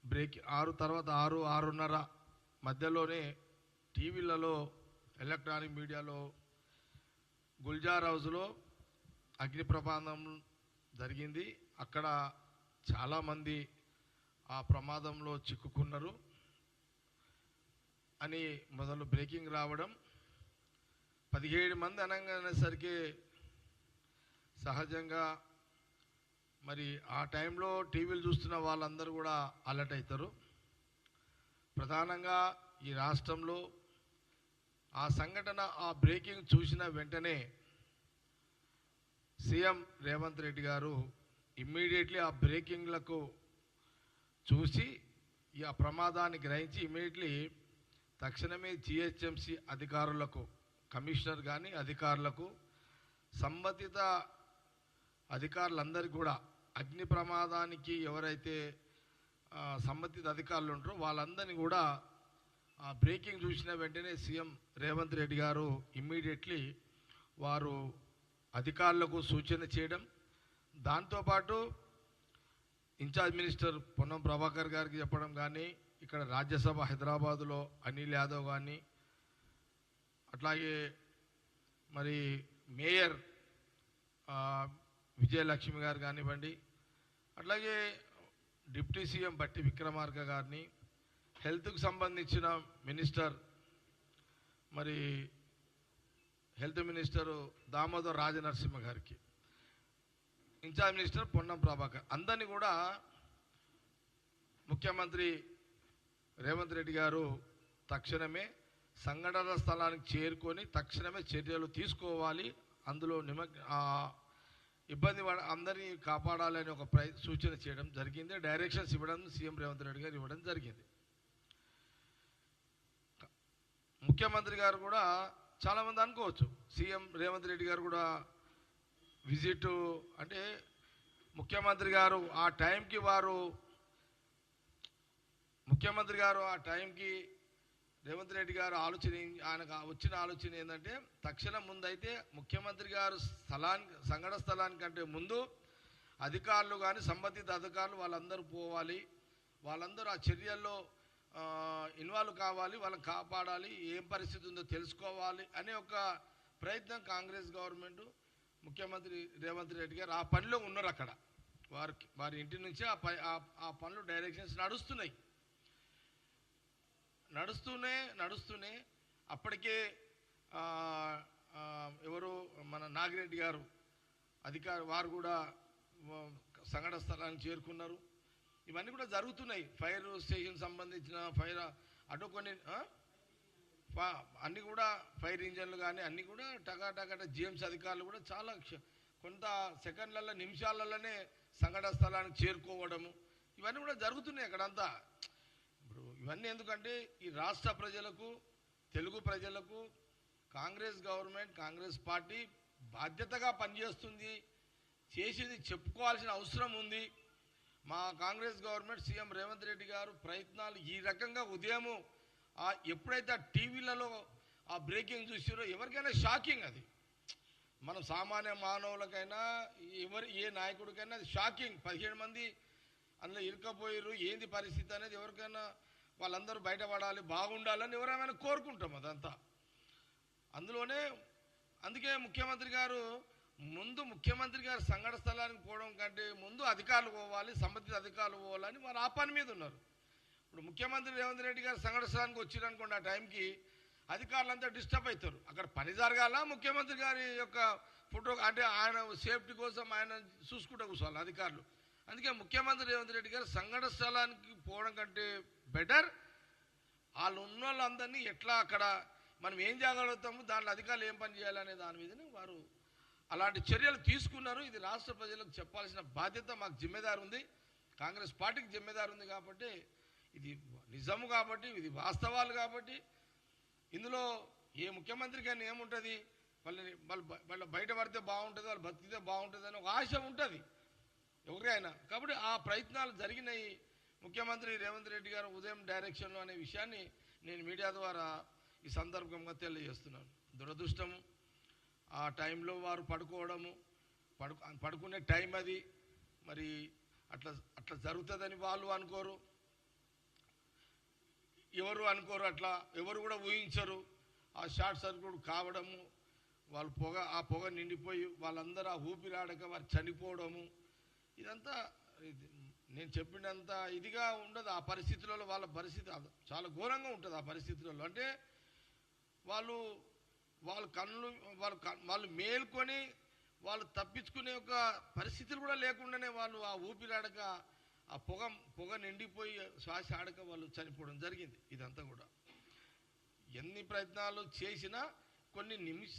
Break 6 తర్వాత 6:30 మధ్యలోనే టీవీలలో ఎలక్ట్రానిక్ మీడియాలో గుల్జార్ హౌస్లో అగ్ని ప్రమాదం జరిగింది. అక్కడ చాలామంది ఆ ప్రమాదంలో చిక్కుకున్నారు అని మొదలు బ్రేకింగ్ రావడం. 17 మంది అనగానేసరికి సహజంగా మరి ఆ టైంలో టీవీలు చూస్తున్న వాళ్ళందరూ కూడా అలర్ట్ అవుతారు. ప్రధానంగా ఈ రాష్ట్రంలో ఆ సంఘటన ఆ బ్రేకింగ్ చూసిన వెంటనే సీఎం రేవంత్ రెడ్డి గారు ఇమ్మీడియట్లీ ఆ బ్రేకింగ్లకు చూసి ఈ ఆ ప్రమాదాన్ని గ్రహించి ఇమ్మీడియట్లీ తక్షణమే జిహెచ్ఎంసీ అధికారులకు, కమిషనర్ కానీ అధికారులకు, సంబంధిత అధికారులందరికీ కూడా అగ్ని ప్రమాదానికి ఎవరైతే సంబంధిత అధికారులు ఉంటారో వాళ్ళందరినీ కూడా ఆ బ్రేకింగ్ చూసిన వెంటనే సీఎం రేవంత్ రెడ్డి గారు ఇమ్మీడియట్లీ వారు అధికారులకు సూచన చేయడం, దాంతోపాటు ఇన్ఛార్జ్ మినిస్టర్ పొన్నం ప్రభాకర్ గారికి చెప్పడం కానీ, ఇక్కడ రాజ్యసభ హైదరాబాదులో అనిల్ యాదవ్ కానీ, అట్లాగే మరి మేయర్ విజయలక్ష్మి గారు కానివ్వండి, అట్లాగే డిప్యూటీ సీఎం బట్టి విక్రమార్క గారిని, హెల్త్కు సంబంధించిన మినిస్టర్ మరి హెల్త్ మినిస్టరు దామోదర్ రాజనరసింహ గారికి, ఇన్ఛార్జ్ మినిస్టర్ పొన్నం ప్రభాకర్, అందరినీ కూడా ముఖ్యమంత్రి రేవంత్ రెడ్డి గారు తక్షణమే సంఘటన స్థలానికి చేరుకొని తక్షణమే చర్యలు తీసుకోవాలి, అందులో ఇబ్బంది అందరినీ కాపాడాలని ఒక సూచన చేయడం జరిగింది. డైరెక్షన్స్ ఇవ్వడం సీఎం రేవంత్ రెడ్డి గారు ఇవ్వడం జరిగింది. ముఖ్యమంత్రి గారు కూడా చాలామంది అనుకోవచ్చు సీఎం రేవంత్ రెడ్డి గారు కూడా విజిట్ అంటే ముఖ్యమంత్రి గారు ఆ టైంకి రేవంత్ రెడ్డి గారు ఆయనకు వచ్చిన ఆలోచన ఏంటంటే తక్షణం ముందైతే ముఖ్యమంత్రి గారు సంఘటన స్థలానికంటే ముందు అధికారులు కానీ సంబంధిత అధికారులు వాళ్ళందరూ పోవాలి, వాళ్ళందరూ ఆ చర్యల్లో ఇన్వాల్వ్ కావాలి, వాళ్ళని కాపాడాలి, ఏం పరిస్థితి ఉందో తెలుసుకోవాలి అనే ఒక ప్రయత్నం కాంగ్రెస్ గవర్నమెంట్, ముఖ్యమంత్రి రేవంత్ రెడ్డి గారు ఆ పనిలో ఉన్నారు. అక్కడ వారి ఇంటి నుంచే ఆ పనులు డైరెక్షన్స్ నడుస్తూనే అప్పటికే ఎవరు మన నాగిరెడ్డి గారు వారు కూడా సంఘటన స్థలానికి చేరుకున్నారు. ఇవన్నీ కూడా జరుగుతున్నాయి. ఫైర్ స్టేషన్ సంబంధించిన అటు కొన్ని అన్నీ కూడా ఫైర్ ఇంజన్లు కానీ అన్నీ కూడా టకాటక జిఎంసీ అధికారులు కూడా చాలా కొంత సెకండ్లలో నిమిషాలలోనే సంఘటన స్థలానికి చేరుకోవడము ఇవన్నీ కూడా జరుగుతున్నాయి అక్కడంతా. ఇప్పుడు ఇవన్నీ ఎందుకంటే ఈ రాష్ట్ర ప్రజలకు, తెలుగు ప్రజలకు కాంగ్రెస్ గవర్నమెంట్, కాంగ్రెస్ పార్టీ బాధ్యతగా పనిచేస్తుంది, చేసేది చెప్పుకోవాల్సిన అవసరం ఉంది. మా కాంగ్రెస్ గవర్నమెంట్ సీఎం రేవంత్ రెడ్డి గారు ప్రయత్నాలు ఈ రకంగా ఉదయము ఎప్పుడైతే టీవీలలో ఆ బ్రేకింగ్ చూసారో ఎవరికైనా షాకింగ్. అది మనం సామాన్య మానవులకైనా ఏ నాయకుడికైనా అది షాకింగ్. 17 మంది అందులో ఇరుకపోయారు, ఏంది పరిస్థితి అనేది ఎవరికైనా వాళ్ళందరూ బయటపడాలి, బాగుండాలని ఎవరైనా కోరుకుంటాం అదంతా. అందుకే ముఖ్యమంత్రి గారు సంఘటన స్థలానికి పోవడం కంటే ముందు అధికారులు పోవాలి, సంబంధిత అధికారులు పోవాలని వారు ఆ పని మీద ఉన్నారు. ఇప్పుడు ముఖ్యమంత్రి రేవంత్ రెడ్డి గారు సంఘటన స్థలానికి వచ్చిరనుకోండి, ఆ టైంకి అధికారులంతా డిస్టర్బ్ అవుతారు. అక్కడ పని జరగాల, ముఖ్యమంత్రి గారి యొక్క ఫోటో అంటే ఆయన సేఫ్టీ కోసం ఆయన చూసుకుంటూ కూర్చోవాలి అధికారులు. అందుకే ముఖ్యమంత్రి రేవంత్ రెడ్డి గారు సంఘటన స్థలానికి పోవడం కంటే బెటర్ వాళ్ళు ఉన్న వాళ్ళందరినీ ఎట్లా అక్కడ మనం ఏం చేయగలుగుతాము, దాంట్లో అధికారులు ఏం పని చేయాలనే దాని మీదనే వారు అలాంటి చర్యలు తీసుకున్నారు. ఇది రాష్ట్ర ప్రజలకు చెప్పాల్సిన బాధ్యత మాకు జిమ్మేదారు ఉంది, కాంగ్రెస్ పార్టీకి జిమ్మేదారు ఉంది. కాబట్టి ఇది నిజము, కాబట్టి ఇది వాస్తవాలు. కాబట్టి ఇందులో ఏ ముఖ్యమంత్రికైనా ఏముంటుంది, వాళ్ళు బయట పడితే బాగుంటుంది, వాళ్ళు బతికితే బాగుంటుంది అని ఒక ఆశ ఉంటుంది ఎవరికైనా. కాబట్టి ఆ ప్రయత్నాలు జరిగినాయి. ముఖ్యమంత్రి రేవంత్ రెడ్డి గారు ఉదయం డైరెక్షన్లో అనే విషయాన్ని నేను మీడియా ద్వారా ఈ సందర్భంగా తెలియజేస్తున్నాను. దురదృష్టము ఆ టైంలో వారు పడుకునే టైం అది. మరి అట్లా అట్లా జరుగుతుందని వాళ్ళు అనుకోరు, ఎవరు అనుకోరు, అట్లా ఎవరు కూడా ఊహించరు. ఆ షార్ట్ సర్క్యూట్ కావడము, వాళ్ళు ఆ పొగ నిండిపోయి వాళ్ళందరూ ఆ ఊపిరాడక వారు చనిపోవడము, ఇదంతా నేను చెప్పినంత ఇదిగా ఉండదు. ఆ పరిస్థితులలో వాళ్ళ పరిస్థితి చాలా ఘోరంగా ఉంటుంది. ఆ పరిస్థితులలో అంటే వాళ్ళు వాళ్ళ కళ్ళు వాళ్ళు మేల్కొని వాళ్ళు తప్పించుకునే ఒక పరిస్థితులు కూడా లేకుండానే వాళ్ళు ఆ ఊపిరాడక ఆ పొగ నిండిపోయి శ్వాస ఆడక వాళ్ళు చనిపోవడం జరిగింది. ఇదంతా కూడా ఎన్ని ప్రయత్నాలు చేసినా కొన్ని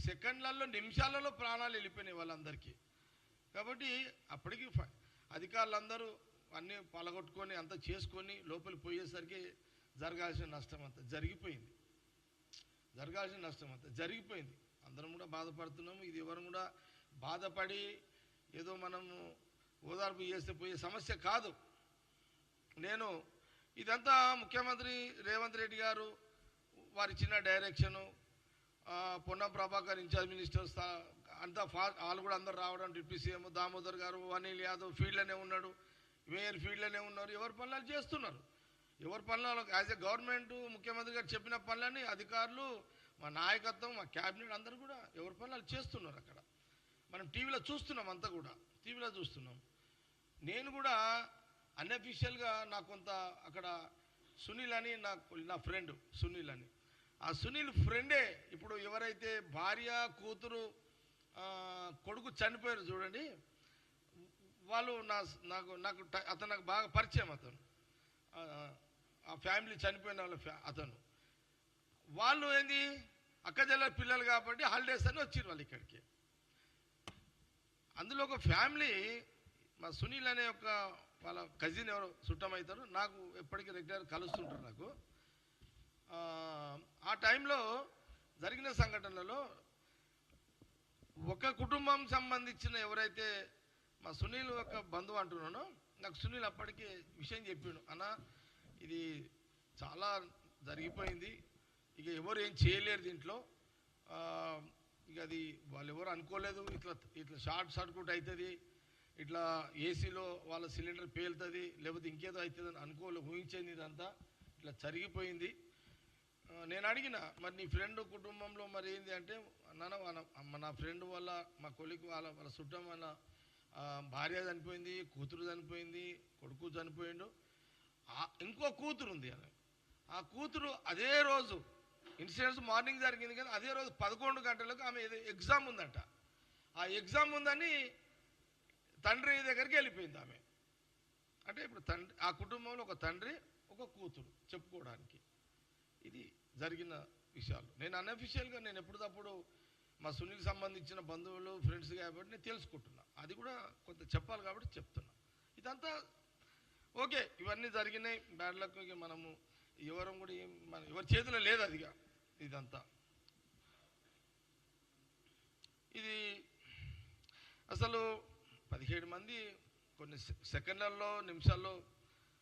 సెకండ్లలో నిమిషాలలో ప్రాణాలు వెళ్ళిపోయినాయి వాళ్ళందరికీ. కాబట్టి అప్పటికి అధికారులందరూ అన్నీ పలగొట్టుకొని అంతా చేసుకొని లోపలికి పోయేసరికి జరగాల్సిన నష్టం అంతా జరిగిపోయింది. అందరం కూడా బాధపడుతున్నాము. ఇది ఎవరు కూడా బాధపడి ఏదో మనము ఓదార్పు చేస్తే పోయే సమస్య కాదు. నేను ఇదంతా ముఖ్యమంత్రి రేవంత్ రెడ్డి గారు వారి చిన్న direction, Ponnam Prabhakar incharge minister అంతా వాళ్ళు కూడా అందరు రావడం, డిప్యూటీ సీఎం దామోదర్ గారు, అనిల్ యాదవ్ ఫీల్డ్లోనే ఉన్నాడు, మేయర్ ఫీల్డ్లోనే ఉన్నారు. ఎవరి పనులు చేస్తున్నారు. ఎవరి పనులు యాజ్ ఎ గవర్నమెంట్ ముఖ్యమంత్రి గారు చెప్పిన పనులని అధికారులు, మా నాయకత్వం, మా క్యాబినెట్ అందరూ కూడా ఎవరి పనులు చేస్తున్నారు. అక్కడ మనం టీవీలో చూస్తున్నాం, అంతా కూడా టీవీలో చూస్తున్నాం. నేను కూడా అన్అఫీషియల్గా నాకు కొంత అక్కడ సునీల్ అని నా ఫ్రెండ్ సునీల్ అని, ఆ సునీల్ ఫ్రెండే ఇప్పుడు ఎవరైతే భార్య కూతురు కొడుకు చనిపోయారు చూడండి, వాళ్ళు నాకు అతను నాకు బాగా పరిచయం. అతను ఆ ఫ్యామిలీ చనిపోయిన అతను వాళ్ళు ఏంది అక్కజల్ల పిల్లలు కాబట్టి హాలిడేస్ అని వచ్చారు వాళ్ళు ఇక్కడికి. అందులో ఒక ఫ్యామిలీ మా సునీల్ అనే ఒక వాళ్ళ కజిన్ ఎవరు చుట్టమవుతారు, నాకు ఎప్పటికీ రెగ్యులర్ కలుస్తుంటారు. నాకు ఆ టైంలో జరిగిన సంఘటనలలో ఒక కుటుంబం సంబంధించిన ఎవరైతే మా సునీల్ ఒక బంధువు అంటున్నానో, నాకు సునీల్ అప్పటికే విషయం చెప్పిండు, అన్న ఇది చాలా జరిగిపోయింది, ఇక ఎవరు ఏం చేయలేరు దీంట్లో, ఇక అది వాళ్ళు ఎవరు అనుకోలేదు, ఇట్లా షార్ట్ సర్క్యూట్ అవుతుంది, ఇట్లా ఏసీలో వాళ్ళ సిలిండర్ పేలుతుంది, లేకపోతే ఇంకేదో అవుతుంది అని ఊహించేది, ఇదంతా ఇట్లా జరిగిపోయింది. నేను అడిగిన, మరి నీ ఫ్రెండ్ కుటుంబంలో మరి ఏంది అంటే, నా ఫ్రెండ్ వల్ల మా కొలికి వాళ్ళ చుట్టం వల్ల భార్య చనిపోయింది, కూతురు చనిపోయింది, కొడుకు చనిపోయిండు, ఇంకో కూతురు ఉంది. ఆ కూతురు అదే రోజు ఇన్సిడెంట్స్ మార్నింగ్ జరిగింది కానీ అదే రోజు 11 గంటలకు ఆమె ఎగ్జామ్ ఉందంట. ఆ ఎగ్జామ్ ఉందని తండ్రి దగ్గరికి వెళ్ళిపోయింది ఆమె. అంటే ఇప్పుడు ఆ కుటుంబంలో ఒక తండ్రి ఒక కూతురు చెప్పుకోవడానికి ఇది జరిగిన విషయాలు. నేను అన్అఫీషియల్గా నేను ఎప్పటికప్పుడు మా సునీల్ సంబంధించిన బంధువులు ఫ్రెండ్స్ కాబట్టి నేను తెలుసుకుంటున్నా, అది కూడా కొంత చెప్పాలి కాబట్టి చెప్తున్నా. ఇదంతా ఓకే, ఇవన్నీ జరిగినాయి, బ్యాడ్ లక్. మనము ఎవరం కూడా ఎవరి చేతిలో లేదు అదిగా. ఇదంతా ఇది అసలు 17 మంది కొన్ని సెకండ్లలో నిమిషాల్లో